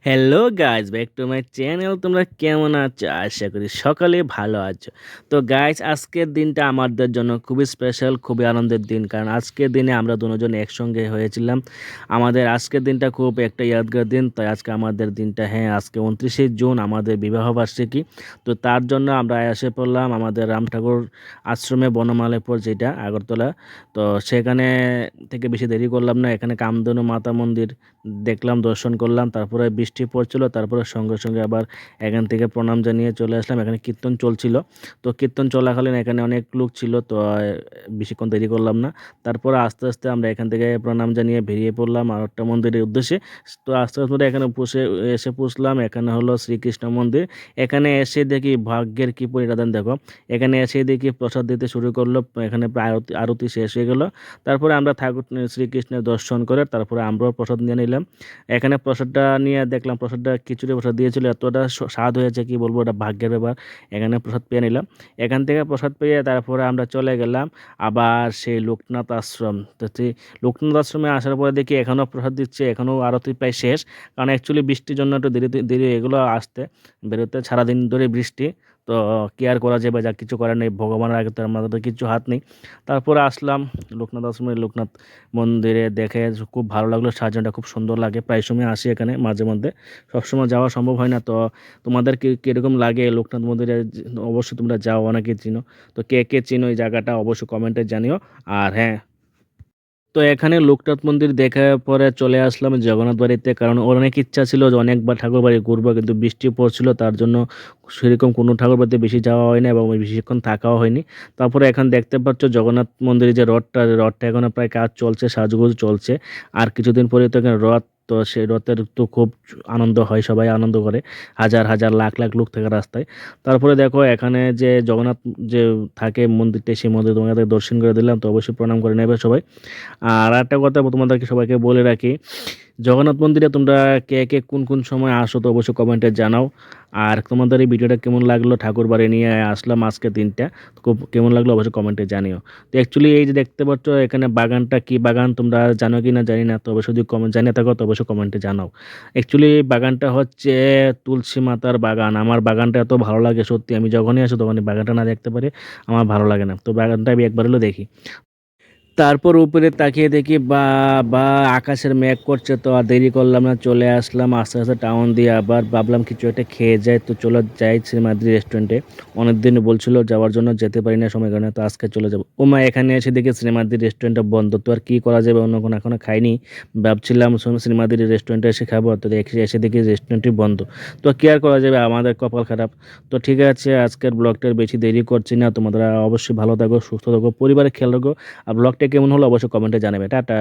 Hello guys, back to my channel. তোমরা কেমন আছো? আশা করি সকালে ভালো আছো। তো গাইস, আজকের দিনটা আমাদের জন্য খুবই স্পেশাল, খুবই আনন্দের দিন। কারণ আজকের দিনে আমরা দুজন একসঙ্গে হয়েছিলাম। আমাদের আজকের দিনটা খুব একটা ইয়াদগার দিন। তাই আজকে আমাদের দিনটা, হ্যাঁ, আজকে 29শে জুন আমাদের বিবাহবার্ষিকী। তো তার জন্য আমরা এসে পড়লাম আমাদের রাম ঠাকুর আশ্রমে, বনমালীপুর, যেটা আগরতলা। তো সেখানে থেকে বেশি দেরি করলাম না, এখানে কামধেনু মাতা মন্দির দেখলাম, দর্শন করলাম। তারপরে বৃষ্টি পড়ছিল, তারপরে সঙ্গে সঙ্গে আবার এখান থেকে প্রণাম জানিয়ে চলে আসলাম। এখানে কীর্তন চলছিল, তো কীর্তন চলাকালীন এখানে অনেক লোক ছিল, তো বেশিক্ষণ দেরি করলাম না। তারপরে আস্তে আস্তে আমরা এখান থেকে প্রণাম জানিয়ে বেরিয়ে পড়লাম আর একটা মন্দিরের উদ্দেশ্যে। তো আস্তে আস্তে এখানে এসে পৌঁছলাম। এখানে হলো শ্রীকৃষ্ণ মন্দির। এখানে এসে দেখি ভাগ্যের কী পরিণাম দেখো। এখানে এসে দেখি প্রসাদ দিতে শুরু করলো। এখানে প্রায় আরতি শেষ হয়ে গেল। তারপরে আমরা ঠাকুর শ্রীকৃষ্ণের দর্শন করে তারপরে আমরাও প্রসাদ নিয়ে নিলাম। এখানে প্রসাদটা নিয়ে দেখলাম, প্রসাদটা খিচুড়ি প্রসাদ দিয়েছিল, এতটা স্বাদ হয়েছে কি বলবো, এটা ভাগ্যের ব্যাপার। এখানে প্রসাদ পেয়ে নিলাম। এখান থেকে প্রসাদ পেয়ে তারপরে আমরা চলে গেলাম আবার সেই লোকনাথ আশ্রম। তো সেই লোকনাথ আশ্রমে আসার পরে দেখি এখনও প্রসাদ দিচ্ছে, এখনও আরতি প্রায় শেষ। কারণ অ্যাকচুয়ালি বৃষ্টির জন্য একটু দেরি দেরি এগুলো আসতে বেরোতে, সারাদিন ধরে বৃষ্টি। তো কি আর করা যাবে, যা কিছু করার নেই, ভগবানের আগে তো আমাদের কিছু হাত নেই। তারপরে আসলাম লোকনাথ আশ্রমে। লোকনাথ মন্দিরে দেখে খুব ভালো লাগলো, সাজানোটা খুব সুন্দর লাগে। প্রায় সময় আসি এখানে মাঝে মধ্যে, সবসময় যাওয়া সম্ভব হয় না। তো তোমাদের কীরকম লাগে লোকনাথ মন্দিরে? অবশ্যই তোমরা যাও, অনেকে চিনো। তো কে কে চিনো এই জায়গাটা অবশ্যই কমেন্টে জানিও। আর হ্যাঁ, তো এখানে লোকনাথ মন্দির দেখার পরে চলে আসলাম জগন্নাথ বাড়িতে। কারণ ওর অনেক ইচ্ছা ছিল যে অনেকবার ঠাকুর বাড়ি ঘুরবো, কিন্তু বৃষ্টি পড়ছিল, তার জন্য সেরকম কোনো ঠাকুর বাড়িতে বেশি যাওয়া হয় না এবং বেশিক্ষণ থাকাও হয়নি। তারপরে এখন দেখতে পাচ্ছ জগন্নাথ মন্দিরে যে রথটা এখনো প্রায় কাজ চলছে, সাজগোজ চলছে। আর কিছুদিন পরে তো এখানে রথ। তো সেই রথের তো খুব আনন্দ হয়, সবাই আনন্দ করে, হাজার হাজার লাখ লাখ লোক থাকে রাস্তায়। তারপরে দেখো এখানে যে জগন্নাথ যে থাকে মন্দিরটা, সেই মন্দির তোমাদের দর্শন করে দিলাম, তো অবশ্যই প্রণাম করে নেবে সবাই। আর একটা কথা তোমাদেরকে সবাইকে বলে রাখি, জগন্নাথ মন্দিরে তোমরা কে কে কোন কোন সময় আসো তো অবশ্যই কমেন্টে জানাও। আর তোমাদের এই ভিডিওটা কেমন লাগলো, ঠাকুর বাড়ি নিয়ে আসলাম আজকে দিনটা, খুব কেমন লাগলো অবশ্যই কমেন্টে জানিও। তো অ্যাকচুয়ালি এই যে দেখতে পাচ্ছ এখানে বাগানটা কি বাগান তোমরা জানো কি না জানি না, তো অবশ্যই যদি কমেন্ট জানিয়ে থাকো তো অবশ্যই কমেন্টে জানাও। অ্যাকচুয়ালি এই বাগানটা হচ্ছে তুলসী মাতার বাগান। আমার বাগানটা এত ভালো লাগে সত্যি, আমি যখনই আসি তখনই বাগানটা না দেখতে পারি আমার ভালো লাগে না। তো বাগানটা আমি একবার হলেও দেখি। তারপর উপরে তাকিয়ে দেখি বা বা আকাশের মেঘ করছে, তো আর দেরি করলাম না, চলে আসলাম আস্তে আস্তে টাউন দিয়ে। আবার ভাবলাম কিছু একটা খেয়ে যাই, তো চলে যাই শ্রীমাদ্রি রেস্টুরেন্টে। অনেকদিন বলছিল যাওয়ার জন্য, যেতে পারি না সময় কারণে, তো আজকে চলে যাবো। মা, এখানে এসে দেখি শ্রীমাদ্রি রেস্টুরেন্টটা বন্ধ। তো আর কি করা যাবে, অন্য কোনো এখনো খাইনি। ভাবছিলাম শ্রীমাদ্রি রেস্টুরেন্টে এসে খাবো, তো এসে দেখি রেস্টুরেন্টটি বন্ধ। তো কি আর করা যাবে, আমাদের কপাল খারাপ। তো ঠিক আছে, আজকের ব্লগটার বেশি দেরি করছি না। তোমরা অবশ্যই ভালো থাকো, সুস্থ থাকো, পরিবারের খেয়াল রাখো। আর ব্লগটা কেমন হলো অবশ্যই কমেন্টে জানাবে। টাটা।